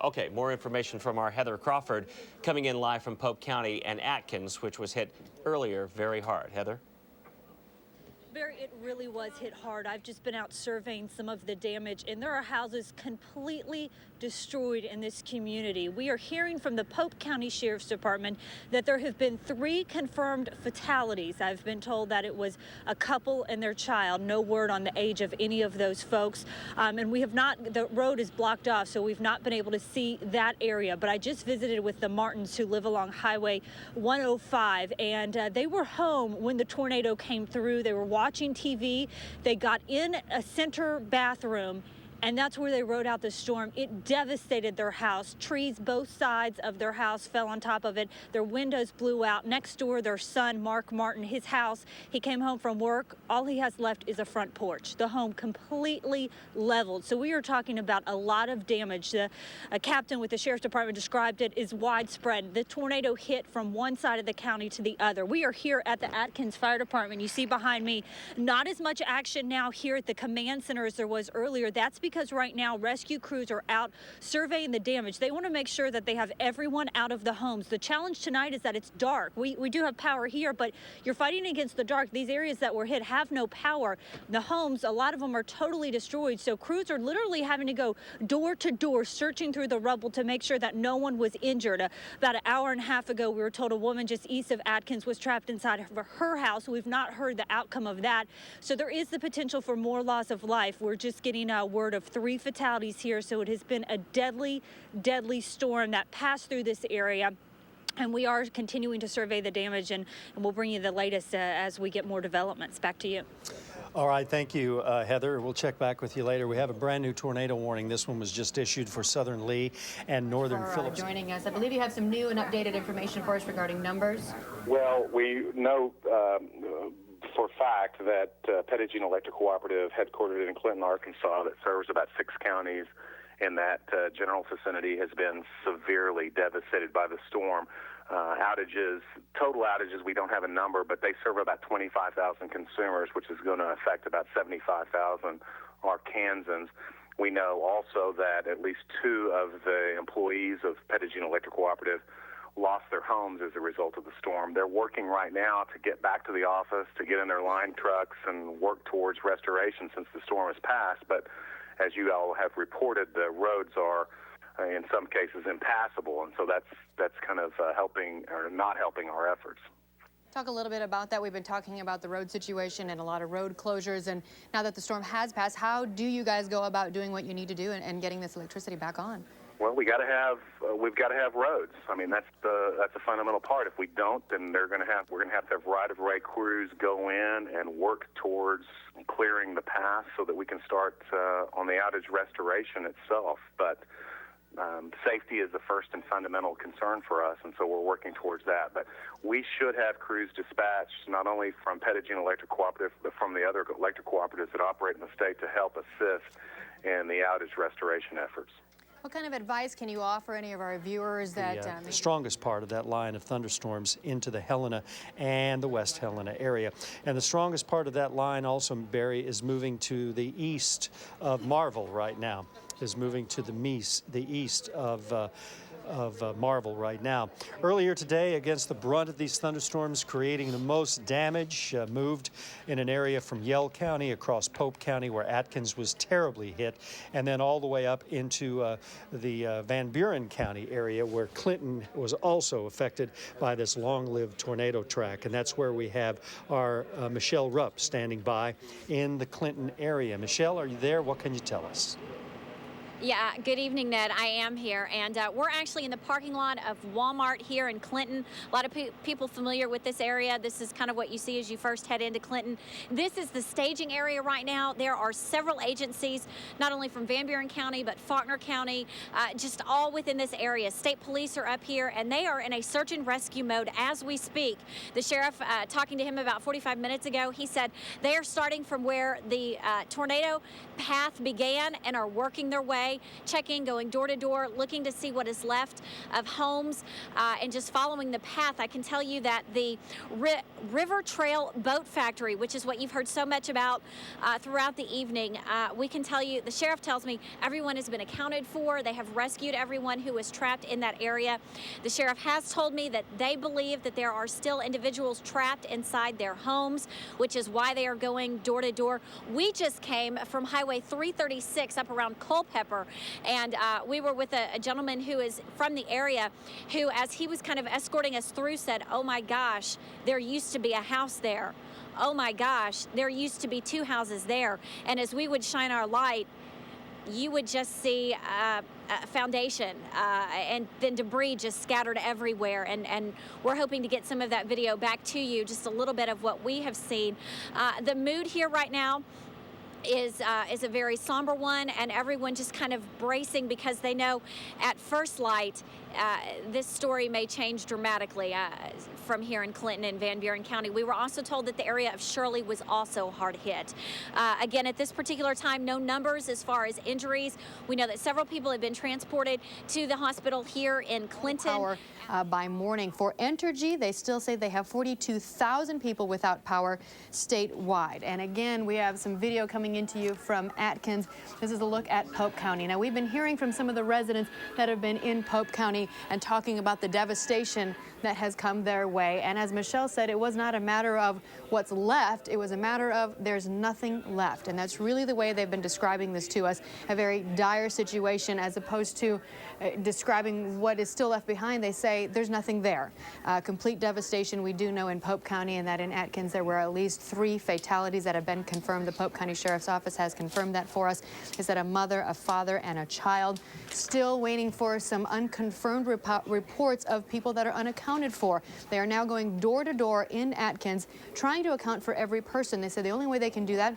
Okay, more information from our Heather Crawford coming in live from Pope County and Atkins, which was hit earlier very hard. Heather? Barry, it really was hit hard. I've just been out surveying some of the damage, and there are houses completely destroyed in this community. We are hearing from the Pope County Sheriff's Department that there have been 3 confirmed fatalities. I've been told that it was a couple and their child. No word on the age of any of those folks. And we have not, the road is blocked off, so we've not been able to see that area. But I just visited with the Martins who live along Highway 105, and they were home when the tornado came through. They were watching TV. They got in a center bathroom, and that's where they rode out the storm. It devastated their house. Trees, both sides of their house fell on top of it. Their windows blew out. Next door, their son, Mark Martin, his house, he came home from work. All he has left is a front porch. The home completely leveled. So we are talking about a lot of damage. The captain with the Sheriff's Department described it as widespread. The tornado hit from one side of the county to the other. We are here at the Atkins Fire Department. You see behind me, not as much action now here at the command center as there was earlier. That's because right now rescue crews are out surveying the damage. They want to make sure that they have everyone out of the homes. The challenge tonight is that it's dark. We do have power here, but you're fighting against the dark. These areas that were hit have no power. The homes, a lot of them are totally destroyed. So crews are literally having to go door to door, searching through the rubble to make sure that no one was injured. About an hour and a half ago, we were told a woman just east of Atkins was trapped inside of her house. We've not heard the outcome of that. So there is the potential for more loss of life. We're just getting a word of 3 fatalities here. So it has been a deadly, deadly storm that passed through this area. And we are continuing to survey the damage, and we'll bring you the latest as we get more developments. Back to you. All right, thank you, Heather. We'll check back with you later. We have a brand new tornado warning. This one was just issued for southern Lee and northern Phillips. Joining us, I believe you have some new and updated information for us regarding numbers. Well, we know for a fact that Petit Electric Cooperative, headquartered in Clinton, Arkansas, that serves about 6 counties in that general vicinity, has been severely devastated by the storm. Total outages, we don't have a number, but they serve about 25,000 consumers, which is going to affect about 75,000 Arkansans. We know also that at least 2 of the employees of Petit Electric Cooperative lost their homes as a result of the storm. They're working right now to get back to the office, to get in their line trucks and work towards restoration since the storm has passed. But as you all have reported, the roads are in some cases impassable, and so that's kind of helping or not helping our efforts. Talk a little bit about that. We've been talking about the road situation and a lot of road closures, and now that the storm has passed, how do you guys go about doing what you need to do and getting this electricity back on? Well, we've got to have roads. I mean, that's a fundamental part. If we don't, then we're going to have right-of-way crews go in and work towards clearing the path so that we can start on the outage restoration itself. But safety is the first and fundamental concern for us, and so we're working towards that. But we should have crews dispatched not only from Petit Electric Cooperative, but from the other electric cooperatives that operate in the state to help assist in the outage restoration efforts. What kind of advice can you offer any of our viewers that... The strongest part of that line of thunderstorms into the Helena and the West Helena area. And the strongest part of that line also, Barry, is moving to the east of Marvel right now, is moving to the east of Marvel right now. Earlier today, against the brunt of these thunderstorms, creating the most damage, moved in an area from Yell County across Pope County, where Atkins was terribly hit, and then all the way up into the Van Buren County area, where Clinton was also affected by this long-lived tornado track. And that's where we have our Michelle Rupp standing by in the Clinton area. Michelle, are you there? What can you tell us? Yeah, good evening, Ned. I am here, and we're actually in the parking lot of Walmart here in Clinton. A lot of people familiar with this area. This is kind of what you see as you first head into Clinton. This is the staging area right now. There are several agencies, not only from Van Buren County, but Faulkner County, just all within this area. State police are up here, and they are in a search and rescue mode as we speak. The sheriff, talking to him about 45 minutes ago, he said they are starting from where the tornado path began and are working their way day, checking, going door to door, looking to see what is left of homes, and just following the path. I can tell you that the River Trail Boat Factory, which is what you've heard so much about throughout the evening, we can tell you, the sheriff tells me everyone has been accounted for. They have rescued everyone who was trapped in that area. The sheriff has told me that they believe that there are still individuals trapped inside their homes, which is why they are going door to door. We just came from Highway 336 up around Culpeper, and we were with a gentleman who is from the area who, as he was kind of escorting us through, said, "Oh my gosh, there used to be a house there. Oh my gosh, there used to be 2 houses there." And as we would shine our light, you would just see a foundation and then debris just scattered everywhere. And we're hoping to get some of that video back to you, just a little bit of what we have seen. The mood here right now is a very somber one, and everyone just kind of bracing because they know at first light this story may change dramatically from here in Clinton and Van Buren County. We were also told that the area of Shirley was also hard hit. Again, at this particular time, no numbers as far as injuries. We know that several people have been transported to the hospital here in Clinton. Power by morning. For Entergy, they still say they have 42,000 people without power statewide. And again, we have some video coming into you from Atkins. This is a look at Pope County. Now, we've been hearing from some of the residents that have been in Pope County and talking about the devastation that has come their way. And as Michelle said, it was not a matter of what's left. It was a matter of there's nothing left. And that's really the way they've been describing this to us, a very dire situation, as opposed to describing what is still left behind. They say there's nothing there. Complete devastation. We do know in Pope County and that in Atkins there were at least 3 fatalities that have been confirmed. The Pope County Sheriff's Office has confirmed that for us. Is that a mother, a father, and a child. Still waiting for some unconfirmed reports of people that are unaccounted for. They are now going door to door in Atkins, trying to account for every person. They said the only way they can do that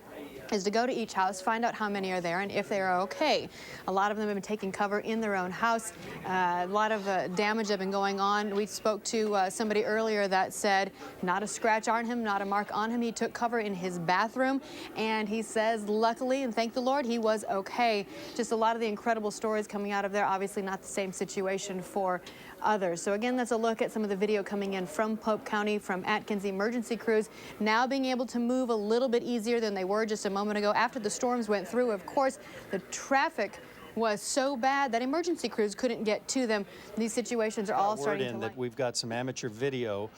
is to go to each house, find out how many are there and if they are okay. A lot of them have been taking cover in their own house. A lot of damage have been going on. We spoke to somebody earlier that said not a scratch on him, not a mark on him. He took cover in his bathroom, and he says luckily, and thank the Lord, he was okay. Just a lot of the incredible stories coming out of there. Obviously not the same situation for others. So again, that's a look at some of the video coming in from Pope County, from Atkins emergency crews, now being able to move a little bit easier than they were just a moment ago. After the storms went through, of course, the traffic was so bad that emergency crews couldn't get to them. These situations are all starting to that we've got some amateur video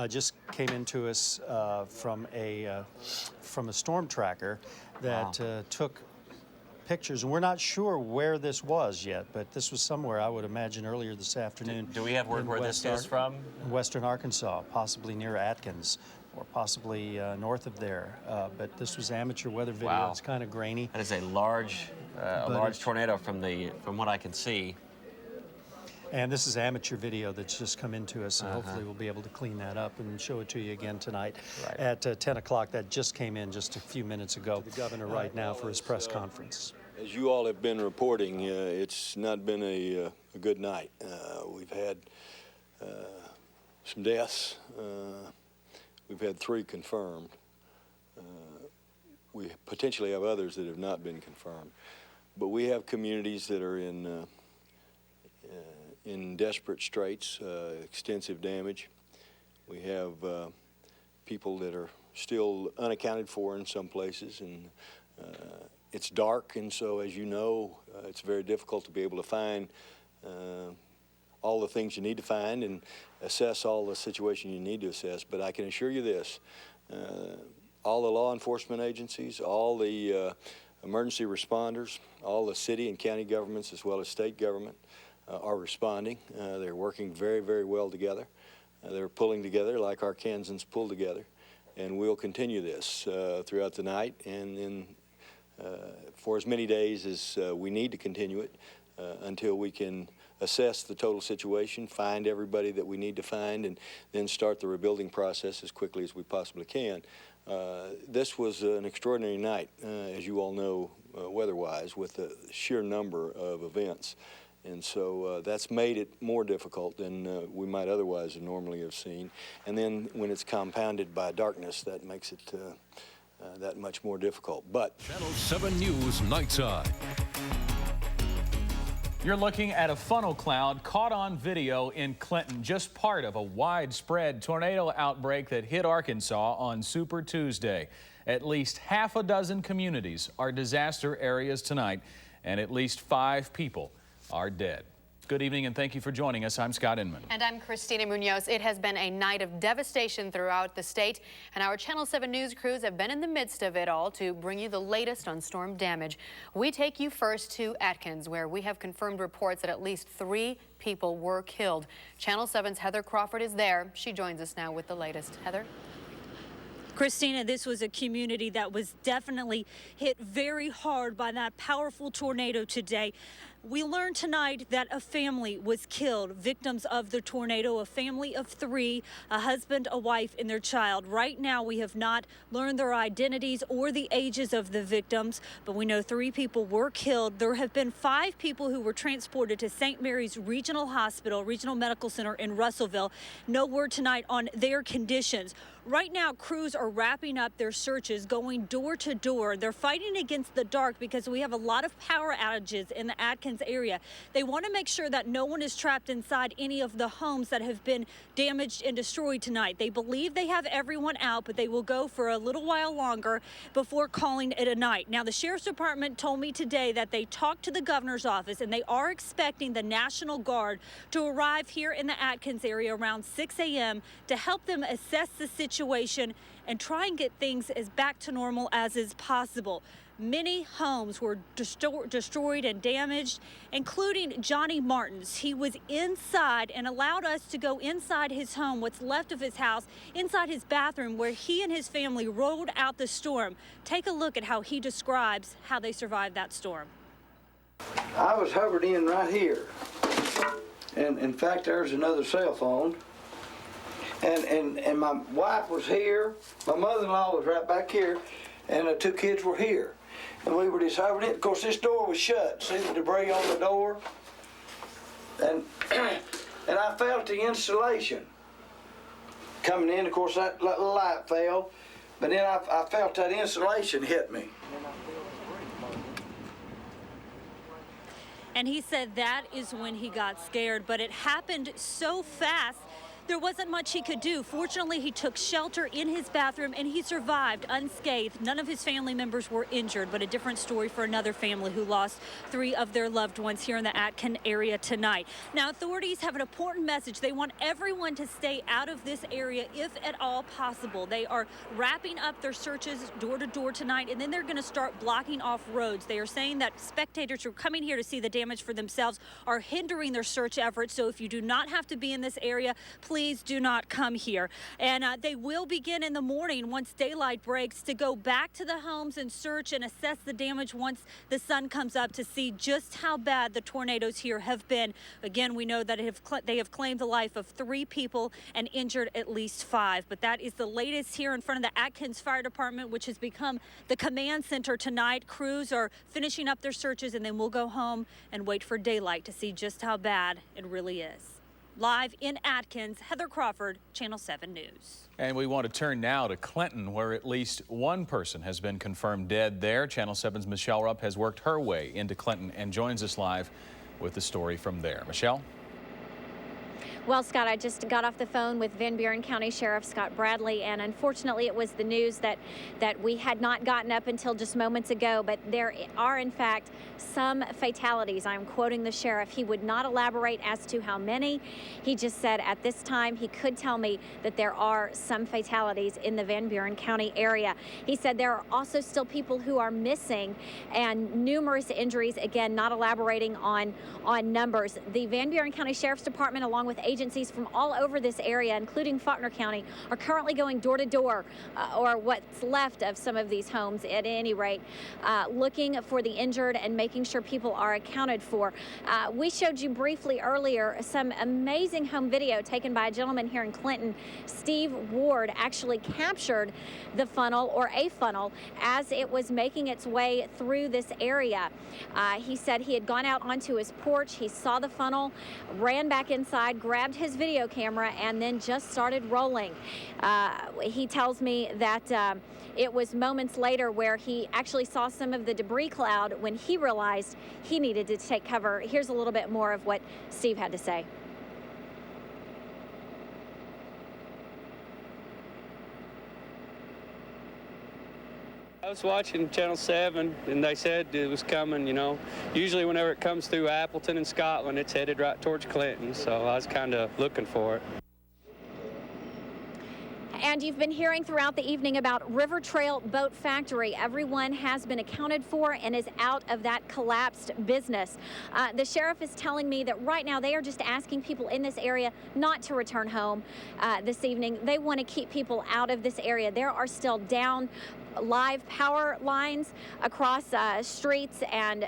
just came into us from a storm tracker that took pictures, and we're not sure where this was yet, but this was somewhere, I would imagine, earlier this afternoon. Do we have word where this is from? Western Arkansas, possibly near Atkins, or possibly north of there. But this was amateur weather video. Wow. It's kind of grainy. That is a large tornado from what I can see. And this is amateur video that's just come into us, and hopefully we'll be able to clean that up and show it to you again tonight at 10 o'clock. That just came in just a few minutes ago. The governor right now for his press conference. As you all have been reporting, it's not been a good night. We've had some deaths. We've had 3 confirmed. We potentially have others that have not been confirmed. But we have communities that are in desperate straits, extensive damage. We have people that are still unaccounted for in some places, and it's dark, and so as you know, it's very difficult to be able to find all the things you need to find and assess all the situation you need to assess. But I can assure you this, all the law enforcement agencies, all the emergency responders, all the city and county governments as well as state government are responding. They're working very, very well together. They're pulling together like Arkansans pull together, and we'll continue this throughout the night and then for as many days as we need to continue it until we can assess the total situation, find everybody that we need to find, and then start the rebuilding process as quickly as we possibly can. This was an extraordinary night, as you all know, weather-wise, with the sheer number of events. And so that's made it more difficult than we might otherwise normally have seen. And then when it's compounded by darkness, that makes it that much more difficult. But Channel 7 News Nighttime. You're looking at a funnel cloud caught on video in Clinton, just part of a widespread tornado outbreak that hit Arkansas on Super Tuesday. At least half a dozen communities are disaster areas tonight, and at least 5 people are dead. Good evening and thank you for joining us. I'm Scott Inman. And I'm Christina Munoz. It has been a night of devastation throughout the state, and our Channel 7 news crews have been in the midst of it all to bring you the latest on storm damage. We take you first to Atkins, where we have confirmed reports that at least 3 people were killed. Channel 7's Heather Crawford is there. She joins us now with the latest. Heather? Christina, this was a community that was definitely hit very hard by that powerful tornado today. We learned tonight that a family was killed, victims of the tornado, a family of 3, a husband, a wife, and their child. Right now, we have not learned their identities or the ages of the victims, but we know 3 people were killed. There have been 5 people who were transported to St. Mary's Regional Hospital, Regional Medical Center in Russellville. No word tonight on their conditions. Right now, crews are wrapping up their searches, going door to door. They're fighting against the dark because we have a lot of power outages in the Atkins area. They want to make sure that no one is trapped inside any of the homes that have been damaged and destroyed tonight. They believe they have everyone out, but they will go for a little while longer before calling it a night. Now, the Sheriff's Department told me today that they talked to the governor's office and they are expecting the National Guard to arrive here in the Atkins area around 6 a.m. to help them assess the situation and try and get things as back to normal as is possible. Many homes were destroyed and damaged, including Johnny Martin's. He was inside and allowed us to go inside his home, what's left of his house, inside his bathroom, where he and his family rode out the storm. Take a look at how he describes how they survived that storm. I was hovered in right here, and in fact, there's another cell phone. And my wife was here, my mother-in-law was right back here, and the 2 kids were here. And we were just hovering in. Of course, this door was shut. See the debris on the door? And and I felt the insulation coming in. Of course, that light fell, but then I felt that insulation hit me. And he said that is when he got scared, but it happened so fast. There wasn't much he could do. Fortunately, he took shelter in his bathroom and he survived unscathed. None of his family members were injured, but a different story for another family who lost 3 of their loved ones here in the Atkins area tonight. Now, authorities have an important message. They want everyone to stay out of this area if at all possible. They are wrapping up their searches door to door tonight, and then they're going to start blocking off roads. They are saying that spectators who are coming here to see the damage for themselves are hindering their search efforts. So if you do not have to be in this area, please do not come here. And they will begin in the morning once daylight breaks to go back to the homes and search and assess the damage once the sun comes up to see just how bad the tornadoes here have been. Again, we know that they have claimed the life of 3 people and injured at least 5. But that is the latest here in front of the Atkins Fire Department, which has become the command center tonight. Crews are finishing up their searches and then we'll go home and wait for daylight to see just how bad it really is. Live in Atkins, Heather Crawford, Channel 7 News. And we want to turn now to Clinton, where at least 1 person has been confirmed dead there. Channel 7's Michelle Rupp has worked her way into Clinton and joins us live with the story from there. Michelle? Well, Scott, I just got off the phone with Van Buren County Sheriff Scott Bradley, and unfortunately it was the news that we had not gotten up until just moments ago, but there are, in fact, some fatalities. I'm quoting the sheriff. He would not elaborate as to how many. He just said at this time he could tell me that there are some fatalities in the Van Buren County area. He said there are also still people who are missing and numerous injuries, again, not elaborating on numbers. The Van Buren County Sheriff's Department, along with agencies from all over this area, including Faulkner County, are currently going door to door, or what's left of some of these homes at any rate, looking for the injured and making sure people are accounted for. We showed you briefly earlier some amazing home video taken by a gentleman here in Clinton. Steve Ward actually captured the funnel, or a funnel, as it was making its way through this area. He said he had gone out onto his porch, he saw the funnel, ran back inside, grabbed grabbed his video camera and then just started rolling. He tells me that it was moments later where he actually saw some of the debris cloud when he realized he needed to take cover. Here's a little bit more of what Steve had to say. I was watching Channel 7, and they said it was coming, you know. Usually whenever it comes through Appleton and Scotland, it's headed right towards Clinton, so I was kind of looking for it. And you've been hearing throughout the evening about River Trail Boat Factory. Everyone has been accounted for and is out of that collapsed business. The sheriff is telling me that right now they are just asking people in this area not to return home this evening. They want to keep people out of this area. There are still down live power lines across streets and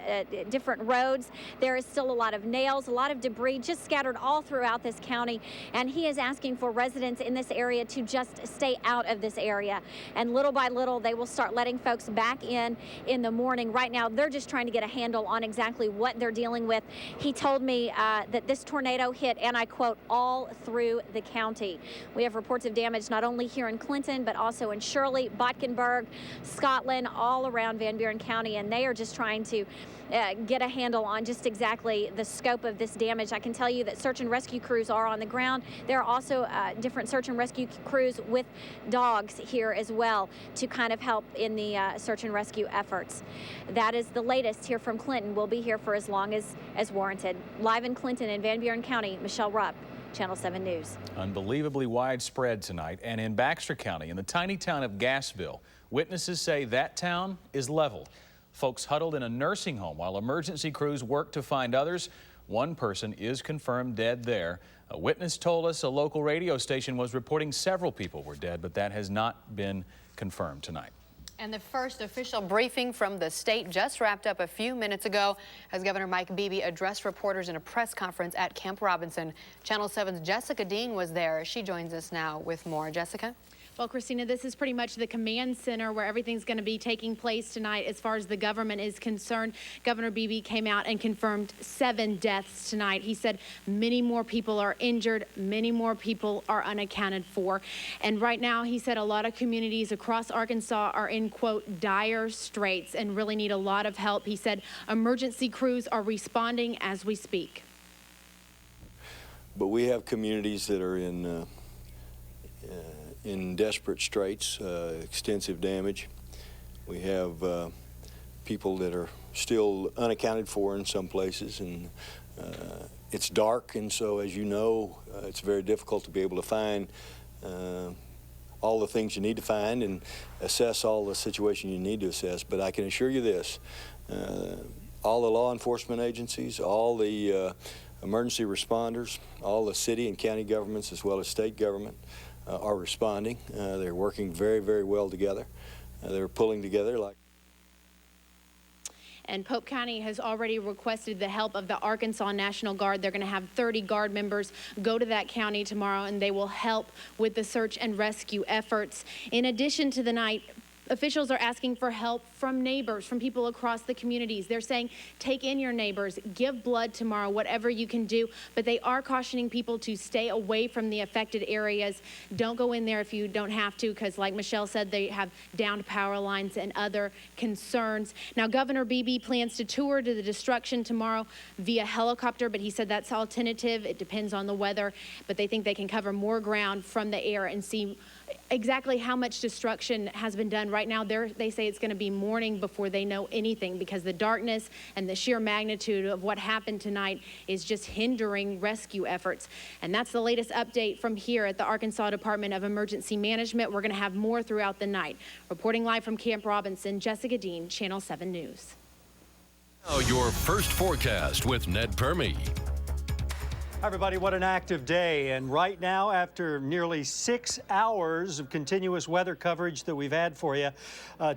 different roads. There is still a lot of nails, a lot of debris just scattered all throughout this county, and he is asking for residents in this area to just stay out of this area, and little by little they will start letting folks back in the morning. Right now they're just trying to get a handle on exactly what they're dealing with. He told me that this tornado hit, and I quote, all through the county. We have reports of damage not only here in Clinton but also in Shirley, Botkenberg, Scotland, all around Van Buren County, and they are just trying to get a handle on just exactly the scope of this damage. I can tell you that search and rescue crews are on the ground. There are also different search and rescue crews with dogs here as well to kind of help in the search and rescue efforts. That is the latest here from Clinton. We'll be here for as long as warranted. Live in Clinton and Van Buren County, Michelle Rupp, Channel 7 News. Unbelievably widespread tonight, and in Baxter County, in the tiny town of Gassville, witnesses say that town is leveled. Folks huddled in a nursing home while emergency crews work to find others. One person is confirmed dead there. A witness told us a local radio station was reporting several people were dead, but that has not been confirmed tonight. And the first official briefing from the state just wrapped up a few minutes ago as Governor Mike Beebe addressed reporters in a press conference at Camp Robinson. Channel 7's Jessica Dean was there. She joins us now with more. Jessica? Well, Christina, this is pretty much the command center where everything's going to be taking place tonight as far as the government is concerned. Governor Beebe came out and confirmed 7 deaths tonight. He said many more people are injured, many more people are unaccounted for. And right now, he said a lot of communities across Arkansas are in, quote, dire straits and really need a lot of help. He said emergency crews are responding as we speak. But we have communities that are in desperate straits, extensive damage. We have people that are still unaccounted for in some places, and it's dark, and so as you know, it's very difficult to be able to find all the things you need to find and assess all the situation you need to assess. But I can assure you this, all the law enforcement agencies, all the emergency responders, all the city and county governments as well as state government are responding. They're working very, very well together. They're pulling together like. And Pope County has already requested the help of the Arkansas National Guard. They're going to have 30 Guard members go to that county tomorrow, and they will help with the search and rescue efforts. In addition to the night, officials are asking for help from neighbors, from people across the communities. They're saying, take in your neighbors, give blood tomorrow, whatever you can do. But they are cautioning people to stay away from the affected areas. Don't go in there if you don't have to, because like Michelle said, they have downed power lines and other concerns. Now, Governor Beebe plans to tour to the destruction tomorrow via helicopter, but he said that's all tentative. It depends on the weather, but they think they can cover more ground from the air and see exactly how much destruction has been done. Right now, they say it's going to be morning before they know anything, because the darkness and the sheer magnitude of what happened tonight is just hindering rescue efforts. And that's the latest update from here at the Arkansas Department of Emergency Management. We're going to have more throughout the night. Reporting live from Camp Robinson, Jessica Dean, Channel 7 News. Now your first forecast with Ned Permy. Hi, everybody. What an active day. And right now, after nearly 6 hours of continuous weather coverage that we've had for you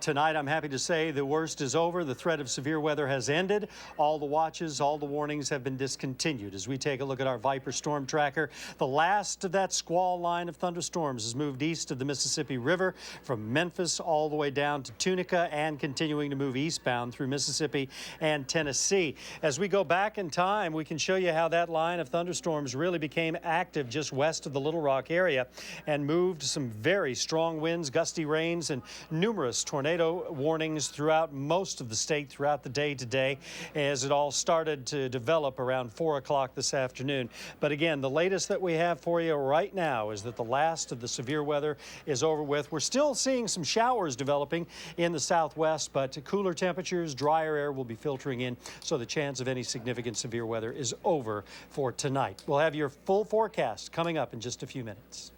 tonight, I'm happy to say the worst is over. The threat of severe weather has ended. All the watches, all the warnings have been discontinued. As we take a look at our Viper storm tracker, the last of that squall line of thunderstorms has moved east of the Mississippi River from Memphis all the way down to Tunica and continuing to move eastbound through Mississippi and Tennessee. As we go back in time, we can show you how that line of thunderstorms thunderstorms really became active just west of the Little Rock area and moved some very strong winds, gusty rains, and numerous tornado warnings throughout most of the state throughout the day today as it all started to develop around 4 o'clock this afternoon. But again, the latest that we have for you right now is that the last of the severe weather is over with. We're still seeing some showers developing in the southwest, but cooler temperatures, drier air will be filtering in, so the chance of any significant severe weather is over for tonight. We'll have your full forecast coming up in just a few minutes.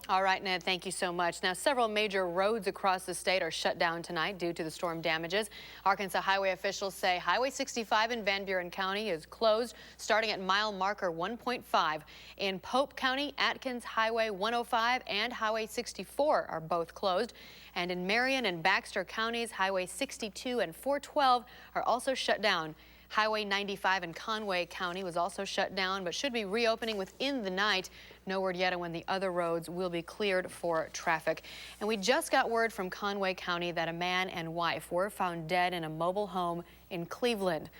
All right, Ned, thank you so much. Now, several major roads across the state are shut down tonight due to the storm damages. Arkansas highway officials say Highway 65 in Van Buren County is closed starting at mile marker 1.5. In Pope County, Atkins Highway 105 and Highway 64 are both closed. And in Marion and Baxter counties, Highway 62 and 412 are also shut down. Highway 95 in Conway County was also shut down, but should be reopening within the night. No word yet on when the other roads will be cleared for traffic. And we just got word from Conway County that a man and wife were found dead in a mobile home in Cleveland.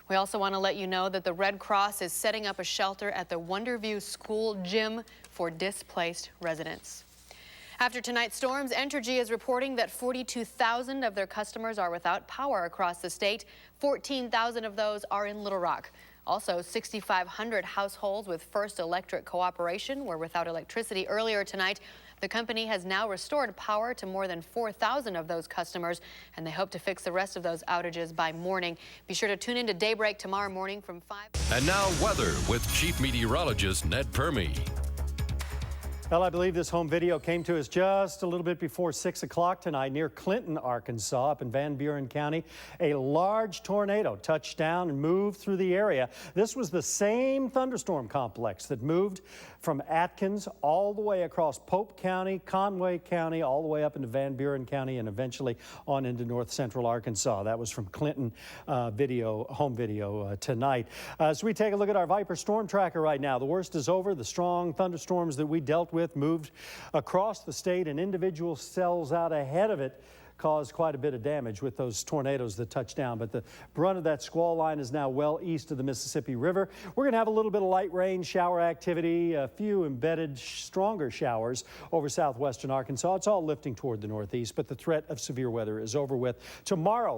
We also want to let you know that the Red Cross is setting up a shelter at the Wonderview School gym for displaced residents. After tonight's storms, Entergy is reporting that 42,000 of their customers are without power across the state. 14,000 of those are in Little Rock. Also, 6,500 households with First Electric Cooperation were without electricity earlier tonight. The company has now restored power to more than 4,000 of those customers, and they hope to fix the rest of those outages by morning. Be sure to tune in to Daybreak tomorrow morning from 5. And now weather with Chief Meteorologist Ned Permy. Well, I believe this home video came to us just a little bit before 6 o'clock tonight near Clinton, Arkansas, up in Van Buren County. A large tornado touched down and moved through the area. This was the same thunderstorm complex that moved from Atkins all the way across Pope County, Conway County, all the way up into Van Buren County, and eventually on into north central Arkansas. That was from Clinton home video tonight. As we take a look at our Viper storm tracker right now, the worst is over. The strong thunderstorms that we dealt with moved across the state, and individual cells out ahead of it caused quite a bit of damage with those tornadoes that touched down. But the brunt of that squall line is now well east of the Mississippi River. We're going to have a little bit of light rain, shower activity, a few embedded stronger showers over southwestern Arkansas. It's all lifting toward the northeast, but the threat of severe weather is over with. Tomorrow,